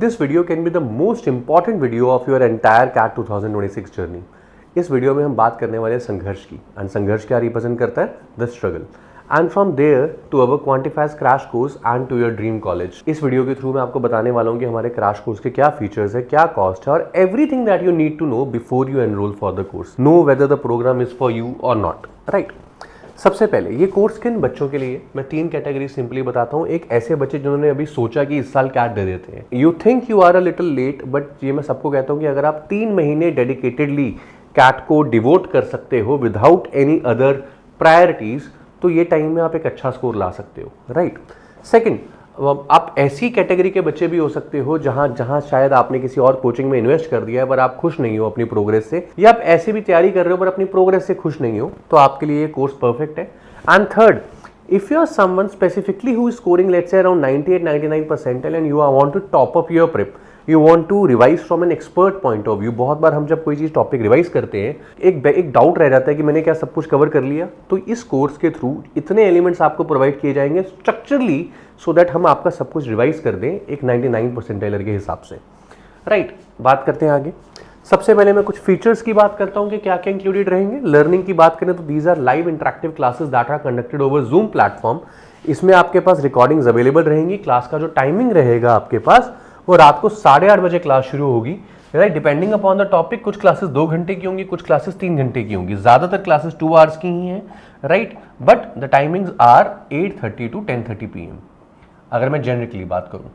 This video can be the most important video of your entire CAT 2026 journey. इस video में हम बात करने वाले हैं संघर्ष की, एंड संघर्ष क्या रिप्रेजेंट करता है? The struggle. And from there to our Quantifies crash course and to your dream college. इस वीडियो के थ्रू मैं आपको बताने वाला हूँ कि हमारे क्रैश कोर्स के क्या फीचर्स है, क्या कॉस्ट है, और everything that you need to know before you enrol for the course. Know whether the program is for you और नॉट, राइट। सबसे पहले ये कोर्स किन बच्चों के लिए, मैं 3 कैटेगरी सिंपली बताता हूँ। एक ऐसे बच्चे जिन्होंने अभी सोचा कि इस साल कैट दे देते हैं। You think you are a little late, but ये मैं सबको कहता हूँ कि अगर आप 3 महीने डेडिकेटेडली कैट को डिवोट कर सकते हो विदाउट एनी अदर प्रायोरिटीज, तो ये टाइम में आप एक अच्छा स्कोर ला सकते हो, राइट। सेकेंड, आप ऐसी कैटेगरी के बच्चे भी हो सकते हो जहां शायद आपने किसी और कोचिंग में इन्वेस्ट कर दिया है पर आप खुश नहीं हो अपनी प्रोग्रेस से, या आप ऐसे भी तैयारी कर रहे हो पर अपनी प्रोग्रेस से खुश नहीं हो, तो आपके लिए ये कोर्स परफेक्ट है। And third, if you are someone specifically who is scoring let's say around 98-99 percentile and you are want to top up your prep, you want to revise from an expert point of view. बहुत बार हम जब कोई चीज topic revise करते हैं एक doubt रह जाता है कि मैंने क्या सब कुछ कवर कर लिया। तो इस कोर्स के थ्रू इतने एलिमेंट्स आपको प्रोवाइड किए जाएंगे स्ट्रक्चरली, सो दैट हम आपका सब कुछ रिवाइज कर दें एक 99 परसेंटाइलर के हिसाब से, राइट। बात करते हैं आगे। सबसे पहले मैं कुछ फीचर्स की बात करता हूं कि क्या क्या इंक्लूडेड रहेंगे। लर्निंग की बात करें तो these are live interactive classes that are conducted over Zoom platform. इसमें आपके पास रिकॉर्डिंग्स अवेलेबल रहेंगी। क्लास का जो टाइमिंग रहेगा आपके पास वो रात को 8:30 बजे क्लास शुरू होगी, right. Depending upon the topic, कुछ क्लासेस 2 घंटे की होंगी, कुछ क्लासेस 3 घंटे की होंगी। ज्यादातर क्लासेस 2 आवर्स की ही हैं, right. But the timings are 8:30 to 10:30 PM अगर मैं जनरली बात करूं।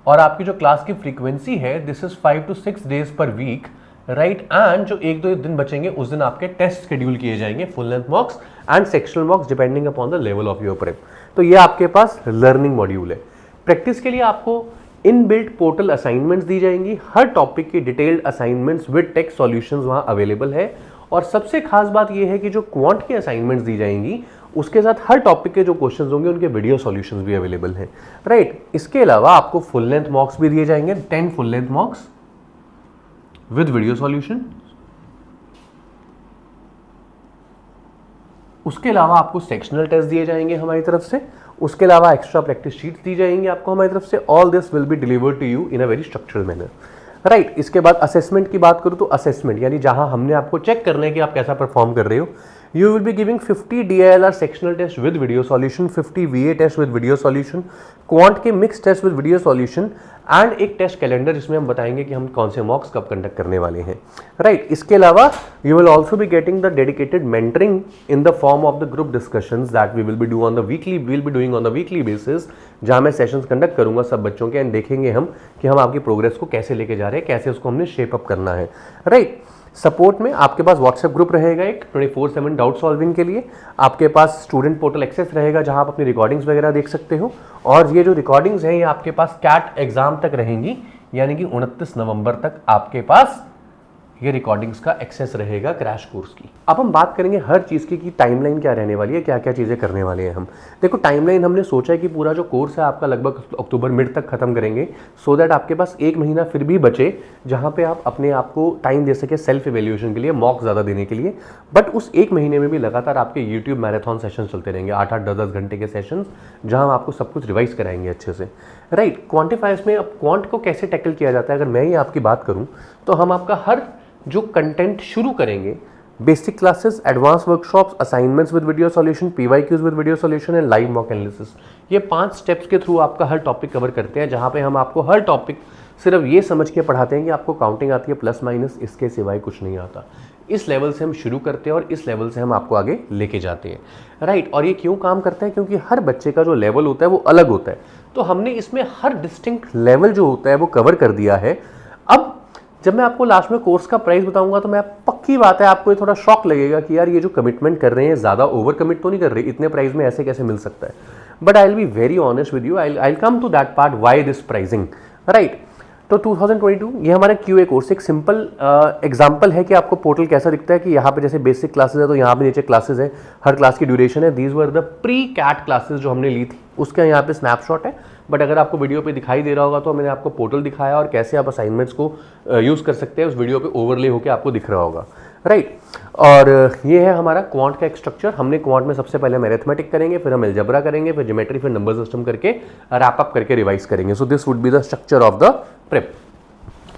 और आपकी जो क्लास की फ्रीक्वेंसी है this is 5 to 6 days per week, right. And जो 1-2 दिन बचेंगे उस दिन आपके टेस्ट शेड्यूल किए जाएंगे, full length मॉक्स and sectional मॉक्स depending upon the level of your prep. तो ये आपके पास लर्निंग मॉड्यूल है। प्रैक्टिस के लिए आपको इनबिल्ट पोर्टल असाइनमेंट्स दी जाएंगी। हर टॉपिक की detailed assignments with text solutions वहां अवेलेबल है। और सबसे खास बात यह है कि जो क्वांट की असाइनमेंट्स दी जाएंगी उसके साथ हर टॉपिक के जो क्वेश्चंस होंगे उनके वीडियो सॉल्यूशंस भी अवेलेबल हैं, राइट। इसके अलावा आपको फुल लेंथ मॉक्स भी दिए जाएंगे, 10 full length मॉक्स with video solution. उसके अलावा आपको सेक्शनल टेस्ट दिए जाएंगे हमारी तरफ से। उसके अलावा एक्स्ट्रा प्रैक्टिस शीट्स दी जाएंगी आपको हमारी तरफ से। All this will be delivered to you in a very structured manner, right. इसके बाद असेसमेंट की बात करूं तो असेसमेंट यानी जहां हमने आपको चेक करना है कि आप कैसा परफॉर्म कर रहे हो। You will be giving 50 DILR sectional test with video solution, 50 VA test with video solution, quant के mixed test with video solution and एक टेस्ट कैलेंडर जिसमें हम बताएंगे कि हम कौन से मॉक्स कब कंडक्ट करने वाले हैं, राइट। इसके अलावा you will also be getting the dedicated mentoring in the form of the group discussions that we will be doing on the weekly basis, जहां मैं सेशंस कंडक्ट करूंगा सब बच्चों के, एंड देखेंगे हम कि हम आपकी प्रोग्रेस को कैसे लेके जा रहे हैं, कैसे उसको हमने शेप अप करना है, राइट। सपोर्ट में आपके पास व्हाट्सएप ग्रुप रहेगा एक 24/7 डाउट सॉल्विंग के लिए। आपके पास स्टूडेंट पोर्टल एक्सेस रहेगा जहां आप अपनी रिकॉर्डिंग्स वगैरह देख सकते हो। और ये जो रिकॉर्डिंग्स हैं ये आपके पास कैट एग्जाम तक रहेंगी, यानी कि 29 नवंबर तक आपके पास ये रिकॉर्डिंग्स का एक्सेस रहेगा क्रैश कोर्स की। अब हम बात करेंगे हर चीज़ की कि टाइमलाइन क्या रहने वाली है, क्या क्या चीज़ें करने वाले हैं हम। देखो टाइमलाइन हमने सोचा है कि पूरा जो कोर्स है आपका लगभग अक्टूबर मिड तक खत्म करेंगे, सो दैट आपके पास 1 महीना फिर भी बचे जहाँ पे आप अपने आप को टाइम दे सके सेल्फ इवेल्यूएशन के लिए, मॉक ज़्यादा देने के लिए। बट उस 1 महीने में भी लगातार आपके यूट्यूब मैराथन सेशन चलते रहेंगे, 8-8, 10-10 घंटे के सेशंस, जहाँ हम आपको सब कुछ रिवाइज कराएंगे अच्छे से, राइट। क्वान्टिफायर्स में अब क्वांट को कैसे टैकल किया जाता है, अगर मैं ही आपकी बात करूँ तो हम आपका हर जो कंटेंट शुरू करेंगे, basic classes, advance workshops, assignments with video solution, PYQs with video solution and live mock analysis, ये 5 स्टेप्स के थ्रू आपका हर टॉपिक कवर करते हैं, जहां पे हम आपको हर टॉपिक सिर्फ ये समझ के पढ़ाते हैं कि आपको काउंटिंग आती है प्लस माइनस, इसके सिवाय कुछ नहीं आता। इस लेवल से हम शुरू करते हैं और इस लेवल से हम आपको आगे लेके जाते हैं, राइट। और ये क्यों काम करता है? क्योंकि हर बच्चे का जो लेवल होता है वो अलग होता है, तो हमने इसमें हर डिस्टिंक्ट लेवल जो होता है वो कवर कर दिया है। अब जब मैं आपको लास्ट में कोर्स का प्राइस बताऊंगा तो मैं पक्की बात है आपको ये थोड़ा शॉक लगेगा कि यार ये जो कमिटमेंट कर रहे हैं ज़्यादा ओवर कमिट तो नहीं कर रहे, इतने प्राइस में ऐसे कैसे मिल सकता है। But I will be very honest with you, I will come to that part why this pricing, right. तो 2022 ये हमारा QA कोर्स एक सिंपल एग्जांपल है कि आपको पोर्टल कैसा दिखता है कि यहाँ पे जैसे बेसिक क्लासेस है तो यहाँ पे नीचे क्लासेस है, हर क्लास की ड्यूरेशन है। These were the pre CAT classes जो हमने ली थी, उसका यहाँ पे स्नैपशॉट है। बट अगर आपको वीडियो पे दिखाई दे रहा होगा तो मैंने आपको पोर्टल दिखाया और कैसे आप असाइनमेंट्स को यूज़ कर सकते हैं, उस वीडियो पे ओवरले होकर आपको दिख रहा होगा, राइट। और ये है हमारा क्वांट का एक स्ट्रक्चर। हमने क्वांट में सबसे पहले हम अरिथमेटिक करेंगे, फिर हम अलजेब्रा करेंगे, फिर ज्योमेट्री, फिर नंबर सिस्टम करके रैप अप करके रिवाइज करेंगे। So this would be the structure of the prep,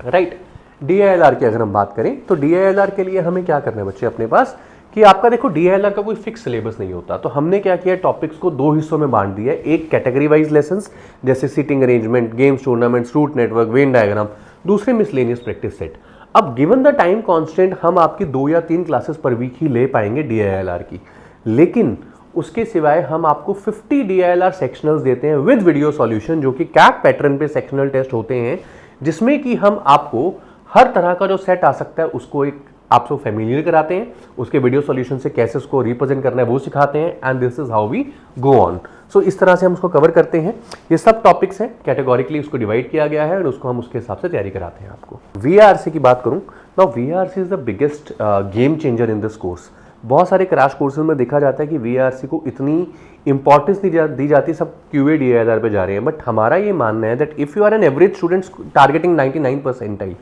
right. DILR की अगर हम बात करें तो DILR के लिए हमें क्या करना है बच्चे अपने पास कि आपका देखो DILR का कोई फिक्स सिलेबस नहीं होता, तो हमने क्या किया, टॉपिक्स को 2 हिस्सों में बांट दिया है। एक कैटेगरी वाइज लेसन्स जैसे seating arrangement, games, tournaments, route network, Venn diagram, दूसरे मिसलेनियस प्रैक्टिस सेट। अब गिवन द टाइम कांस्टेंट हम आपकी 2 या 3 क्लासेस पर वीक ही ले पाएंगे DILR की, लेकिन उसके सिवाय हम आपको 50 DILR सेक्शनल्स देते हैं विद वीडियो सॉल्यूशन, जो कि कैट पैटर्न पे सेक्शनल टेस्ट होते हैं, जिसमें कि हम आपको हर तरह का जो सेट आ सकता है उसको एक आपको फैमिलियर कराते हैं, उसके वीडियो सॉल्यूशन से कैसे उसको रिप्रेजेंट करना है वो सिखाते हैं, and this is how we go on. So इस तरह से हम उसको कवर करते हैं। ये सब टॉपिक्स हैं, कैटेगोरिकली उसको डिवाइड किया गया है और उसको हम उसके हिसाब से तैयारी कराते हैं आपको। VRC की बात करूं, now VRC is the biggest game changer in this course. बहुत सारे क्रैश कोर्सेज में देखा जाता है कि VRC को इतनी इंपॉर्टेंस दी जाती, सब QA DILR पे जा रहे हैं, बट हमारा ये मानना है that if you are an average student targeting 99 percentile,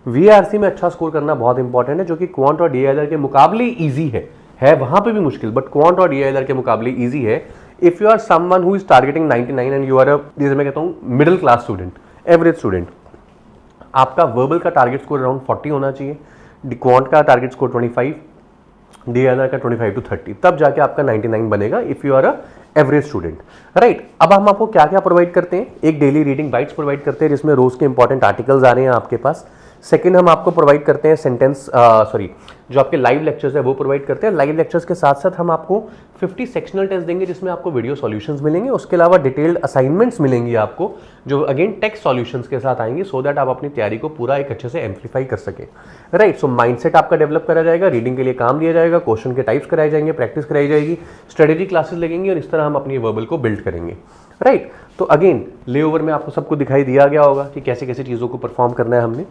VRC में अच्छा स्कोर करना बहुत इंपॉर्टेंट है, जो कि क्वांट और DILR के मुकाबले ईजी है वहां पे भी मुश्किल, बट क्वांट और DILR के मुकाबले ईजी है। If you are someone who is targeting 99 and you are जैसे मैं कहता हूँ middle class student, average student, आपका वर्बल का टारगेट स्कोर अराउंड 40 होना चाहिए, क्वांट का टारगेट स्कोर 25, DILR का 25 to 30, तब जाके आपका 99 बनेगा if you are a average student, right. अब हम आपको क्या क्या प्रोवाइड करते हैं, एक डेली रीडिंग बाइट्स प्रोवाइड करते हैं जिसमें रोज के इंपॉर्टेंट आर्टिकल्स आ रहे हैं आपके पास। सेकंड, हम आपको प्रोवाइड करते हैं जो आपके लाइव लेक्चर्स है वो प्रोवाइड करते हैं। लाइव लेक्चर्स के साथ साथ हम आपको 50 सेक्शनल टेस्ट देंगे जिसमें आपको वीडियो सॉल्यूशंस मिलेंगे, उसके अलावा डिटेल्ड असाइनमेंट्स मिलेंगी आपको, जो अगेन टेक्स्ट सॉल्यूशंस के साथ आएंगे, सो दैट आप अपनी तैयारी को पूरा एक अच्छे से एम्पलीफाई कर सके, राइट। सो माइंडसेट आपका डेवलप करा जाएगा, रीडिंग के लिए काम दिया जाएगा, क्वेश्चन के टाइप्स कराए जाएंगे, प्रैक्टिस कराई जाएगी, स्ट्रेटेजी क्लासेस लगेंगी, और इस तरह हम अपनी वर्बल को बिल्ड करेंगे, राइट। तो अगेन लेओवर में आपको सबको दिखाई दिया गया होगा कि कैसे कैसे चीज़ों को परफॉर्म करना है हमने,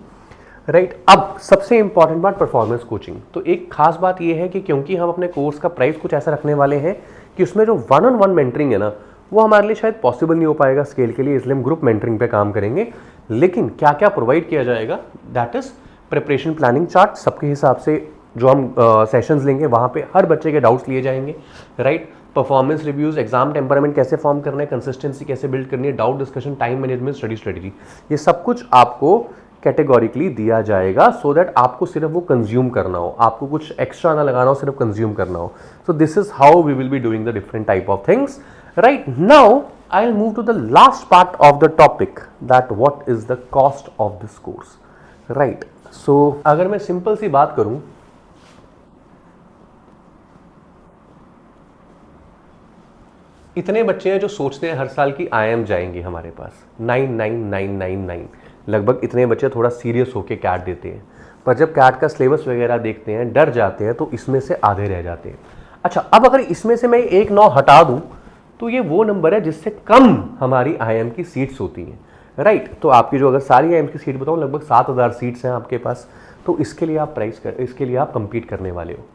राइट। अब सबसे इंपॉर्टेंट बात परफॉर्मेंस कोचिंग। तो एक खास बात यह है कि क्योंकि हम अपने कोर्स का प्राइस कुछ ऐसा रखने वाले हैं कि उसमें जो 1-on-1 मेंटरिंग है ना, वो हमारे लिए शायद पॉसिबल नहीं हो पाएगा स्केल के लिए, इसलिए हम ग्रुप मेंटरिंग पे काम करेंगे। लेकिन क्या क्या प्रोवाइड किया जाएगा, that is preparation planning chart, सबके हिसाब से जो हम सेशंस लेंगे वहाँ पे हर बच्चे के डाउट्स लिए जाएंगे, right. Performance reviews, exam temperament कैसे फॉर्म करना है, कंसिस्टेंसी कैसे बिल्ड करनी है, doubt discussion, time management, study strategy, ये सब कुछ आपको कैटेगोरिकली दिया जाएगा, सो दैट आपको सिर्फ वो कंज्यूम करना हो, आपको कुछ एक्स्ट्रा ना लगाना हो, सिर्फ कंज्यूम करना हो। So this is how we will be doing the different type of things, right. Now I will move to the last part of the topic, that what is the cost of this course, right. So अगर मैं simple सी बात करूं, इतने बच्चे हैं जो सोचते हैं हर साल की IIM जाएंगे हमारे पास, 99999, लगभग इतने बच्चे थोड़ा सीरियस होकर कैट देते हैं, पर जब कैट का सिलेबस वगैरह देखते हैं, डर जाते हैं, तो इसमें से आधे रह जाते हैं। अच्छा, अब अगर इसमें से मैं 1 9 हटा दूं तो ये वो नंबर है जिससे कम हमारी IIM की सीट्स होती हैं, राइट। तो आपकी जो अगर सारी IIM की सीट बताऊं, लगभग 7000 सीट्स हैं आपके पास, तो इसके लिए आप कंपीट करने वाले हो।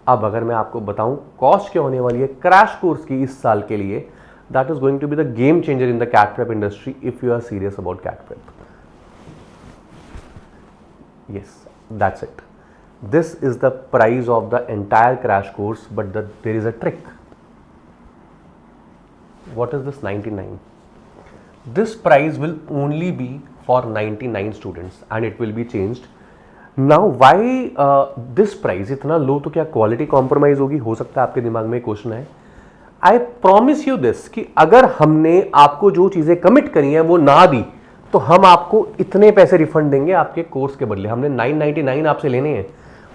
अब अगर मैं आपको बताऊं कॉस्ट क्या होने वाली है क्रैश कोर्स की इस साल के लिए, that is going to be the game changer in the CAT prep industry if you are serious about CAT prep. Yes, that's it. This is the price of the entire crash course, but there is a trick. What is this 99? This price will only be for 99 students and it will be changed. Now, why this price इतना लो? तो क्या quality compromise होगी? हो सकता है आपके दिमाग में क्वेश्चन है। I promise you this कि अगर हमने आपको जो चीज़ें कमिट करी हैं वो ना दी, तो हम आपको इतने पैसे रिफंड देंगे आपके कोर्स के बदले। हमने 999 आपसे लेने हैं,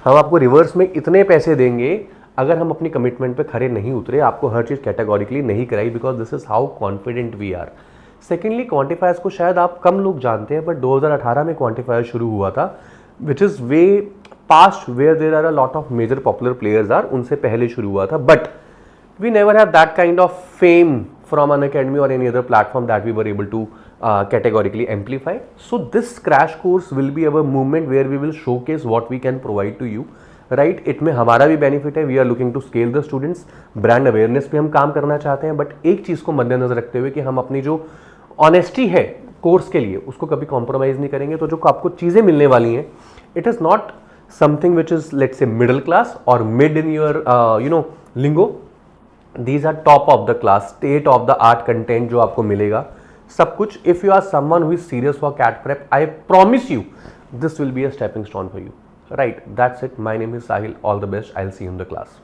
हम आपको रिवर्स में इतने पैसे देंगे अगर हम अपनी कमिटमेंट पे खड़े नहीं उतरे, आपको हर चीज़ कैटेगोरिकली नहीं कराई, because this is how confident we are. Secondly, quantifiers को शायद आप कम लोग जानते हैं, बट 2018 में क्वान्टिफायर शुरू हुआ था, which is way past where there are a lot of major popular players are, उनसे पहले शुरू हुआ था, but we never have that kind of fame from Unacademy और any other platform that we were able to categorically amplify. So this crash course will be our movement where we will showcase what we can provide to you, right? It में हमारा भी benefit है, we are looking to scale the students, brand awareness पे हम काम करना चाहते हैं, but एक चीज़ को मद्देनजर रखते हुए कि हम अपनी जो ऑनेस्टी है कोर्स के लिए, उसको कभी कॉम्प्रोमाइज नहीं करेंगे। तो जो आपको चीज़ें मिलने वाली हैं, it is not something which is let's say middle class और mid in your lingo. These are top of the class, state of the art content जो आपको मिलेगा सब कुछ। If you are someone who is serious for CAT prep, I promise you this will be a stepping stone for you, right? That's it. My name is Sahil. All the best. I'll see you in the class.